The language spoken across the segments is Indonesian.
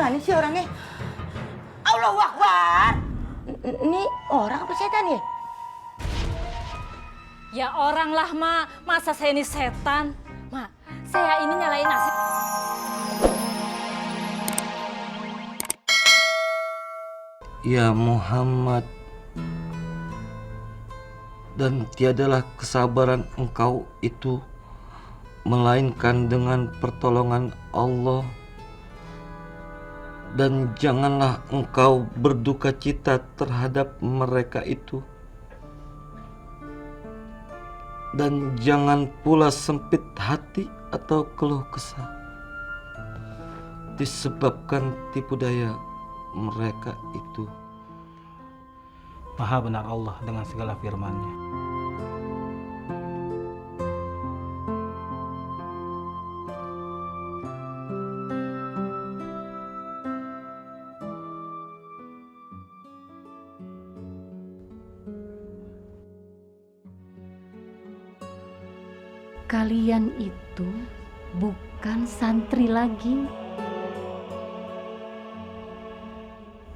Gimana sih orangnya? Allahu Akbar. Ini orang apa setan ya? Ya orang lah, Ma. Masa saya ini setan? Ma, saya ini nyalain nasi. Ya Muhammad, dan tiadalah kesabaran engkau itu melainkan dengan pertolongan Allah. Dan janganlah engkau berduka cita terhadap mereka itu. Dan jangan pula sempit hati atau keluh kesah disebabkan tipu daya mereka itu. Maha benar Allah dengan segala firman-Nya. Kalian itu bukan santri lagi.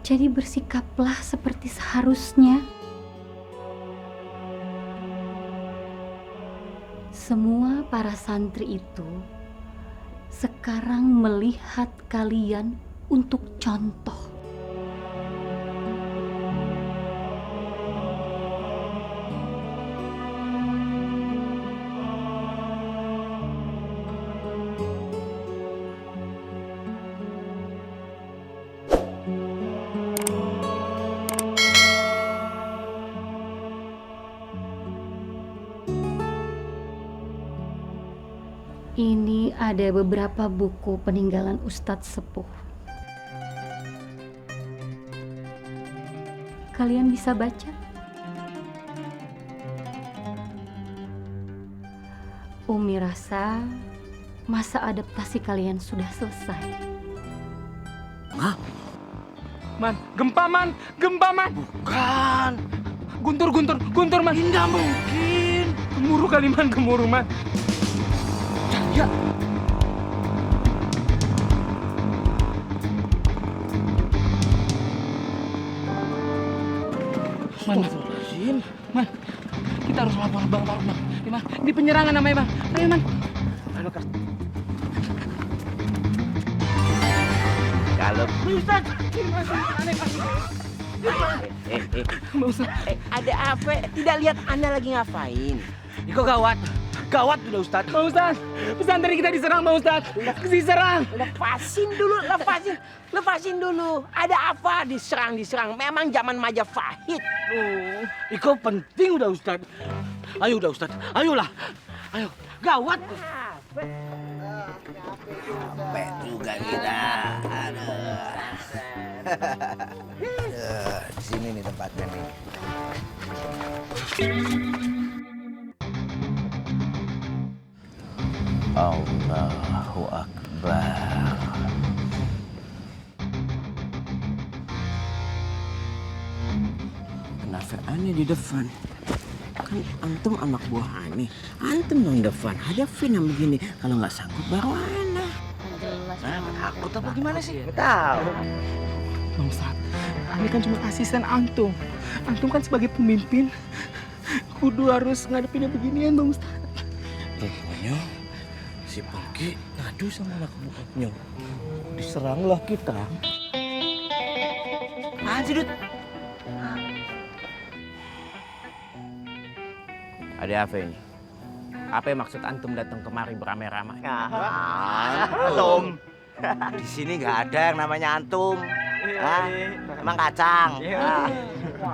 Jadi bersikaplah seperti seharusnya. Semua para santri itu sekarang melihat kalian untuk contoh. Ini ada beberapa buku peninggalan Ustadz Sepuh. Kalian bisa baca. Umi rasa masa adaptasi kalian sudah selesai. Hah? Man, gempa man, gempa man. Bukan. Guntur man. Tidak mungkin. Gemuruh kali man, gemuruh man. Ya. Man, kita harus lapor Bang Faruk, Bang. Di penyerangan namanya, Bang. Ayo, Man. Kalau Ustaz, aneh, Bang. Ustaz. ada apa? Tidak lihat Anda lagi ngapain? Ini kok gawat. Gawat udah Ustaz. Bang Ustaz, pesantren kita diserang, Bang Ustaz. Diserang. Lepasin dulu. Ada apa diserang? Memang zaman Majapahit. Iko penting udah Ustaz. Ayo udah Ustaz. Ayolah. Ayo. Gawat. Capek juga kita. Aduh. Di sini nih tempatnya nih. Allahu Akbar. Kenapa aneh di depan? Kan antum anak buah aneh. Antum dong depan. Hadapin yang begini. Kalau nggak sanggup baru aneh. Takut apa gimana sih? Nggak tahu. Bang Ustaz, aneh kan cuma asisten antum. Antum kan sebagai pemimpin. Kudu harus ngadepinnya beginian, Bang Ustaz. Pokoknya si Pengki ngadu sama anak buahnya. Diseranglah kita. Anjir, Dut. Ada apa ini? Apa yang maksud antum datang kemari beramai-ramai? Antum. Di sini nggak ada yang namanya antum. Hah? Emang kacang.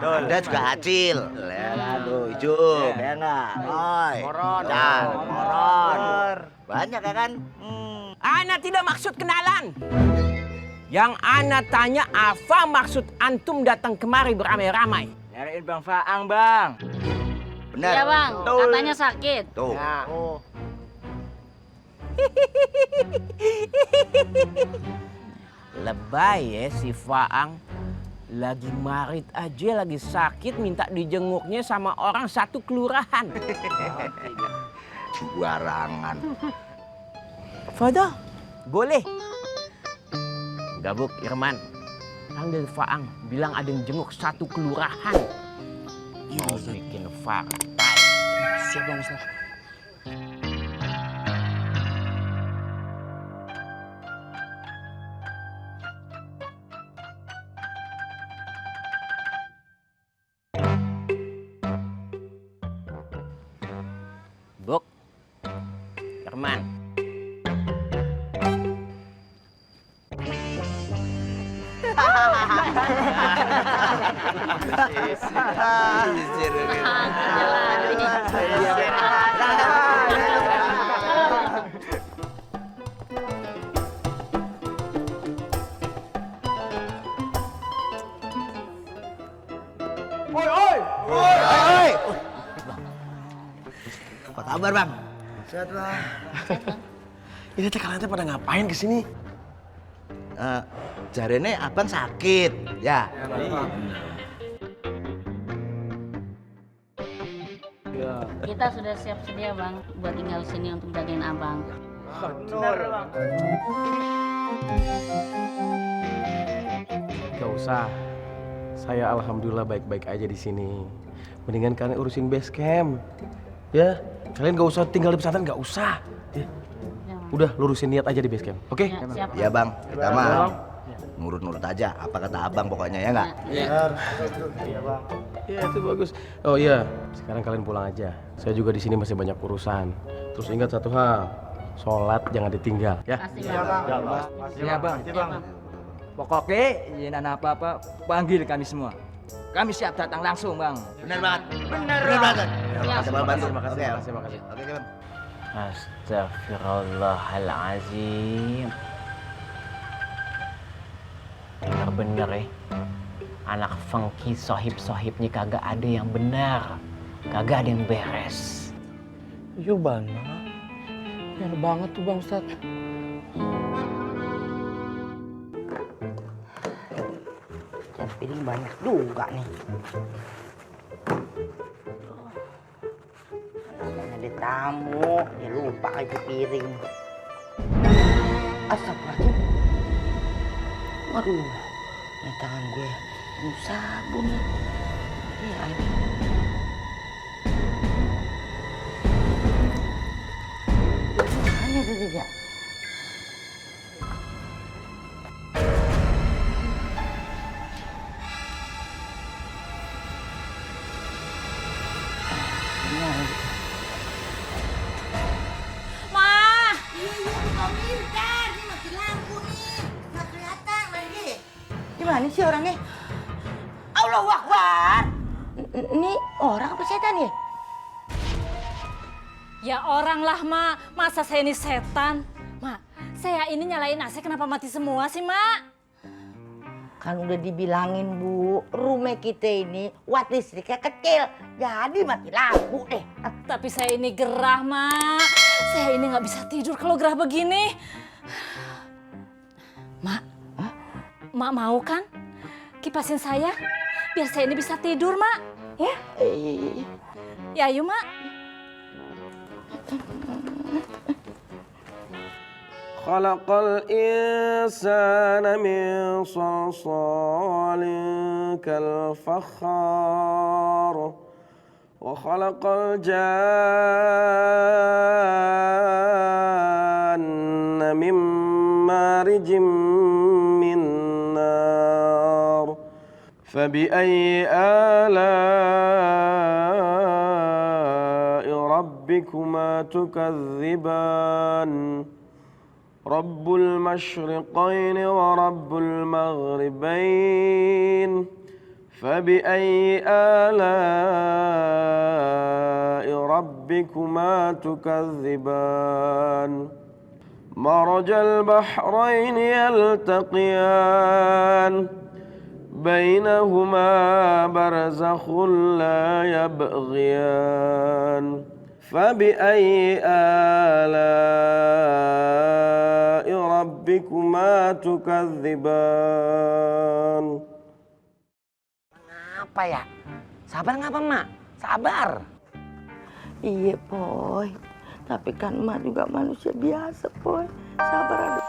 Tuh, dia juga acil. Aduh, hijau. Ya nggak? Oi. Moron. Banyak ya kan? Ana tidak maksud kenalan. Yang Ana tanya apa maksud antum datang kemari beramai-ramai? Nyariin Bang Faang, Bang. Benar. Iya, Bang. Betul. Katanya sakit. Tuh. Ya. Lebay ya si Faang. Lagi marit aja, lagi sakit, minta dijenguknya sama orang satu kelurahan. Barangan. Fadal, boleh. Udah Buk, Irman. Panggil Faang, bilang ada yang jenguk satu kelurahan. Mau bikin partai. Siap Bang Ustaz. Buk, Irman. Oi! Apa kabar, Bang? Sehat, Bang. Ini teh kalian teh pada ngapain kesini? Jarene abang sakit, ya. Kita sudah siap sedia Bang buat tinggal sini untuk jagain Abang. Gak usah. Saya alhamdulillah baik-baik aja di sini. Mendingan kalian urusin base camp. Ya, kalian gak usah tinggal di pesantren, gak usah. Ya. Udah lurusin niat aja di base camp. Oke? Ya, siap. Iya, Bang. Kita mah nurut-nurut aja apa kata abang pokoknya ya nggak? Iya, itu bagus. Oh iya, sekarang kalian pulang aja. Saya juga di sini masih banyak urusan. Terus ingat satu hal, sholat jangan ditinggal, ya. Iya bang. Pokoknya jangan apa-apa panggil kami semua. Kami siap datang langsung bang. Benar banget. Benar banget. Makasih Bang bantu. Makasih. Oke, Bang. Astagfirullahaladzim. Bener-bener ya. Anak funky sohib-sohibnya kagak ada yang benar. Kagak ada yang beres. Iya Bang. Bener banget tuh Bang Ustaz. Dan piring banyak juga nih. Ada tamu, ya lupa aja piring. Astagfirullahaladzim. Waduh, ini tangan gue penuh sabun nih. Iya, mana tuh dia? Gimana sih orangnya? Allahu Akbar! Ini orang apa setan ya? Ya orang lah, Mak. Masa saya ini setan? Mak, saya ini nyalain AC kenapa mati semua sih, Mak? Kan udah dibilangin, Bu, rumah kita ini watt listriknya kecil. Jadi mati lampu deh. Tapi saya ini gerah, Mak. Saya ini nggak bisa tidur kalau gerah begini. Mak, Mak mau kan kipasin saya biar saya ini bisa tidur, Mak? Ya? Ya, ayo, Mak. Khalaqal insana min salsalin kal fakhar wa khalaqal janna min marijin min nar fabiayyi ala'i rabbikuma tukadziban رب المشرقين ورب المغربين فبأي آلاء ربكما تكذبان مرج البحرين يلتقيان بينهما برزخ لا يبغيان فبأي آلاء ربكما تكذبان. Apa ya? Sabar ngapa, Mak? Sabar. Iya, Poy. Tapi kan Mak juga manusia biasa, Poy. Sabar, aduh.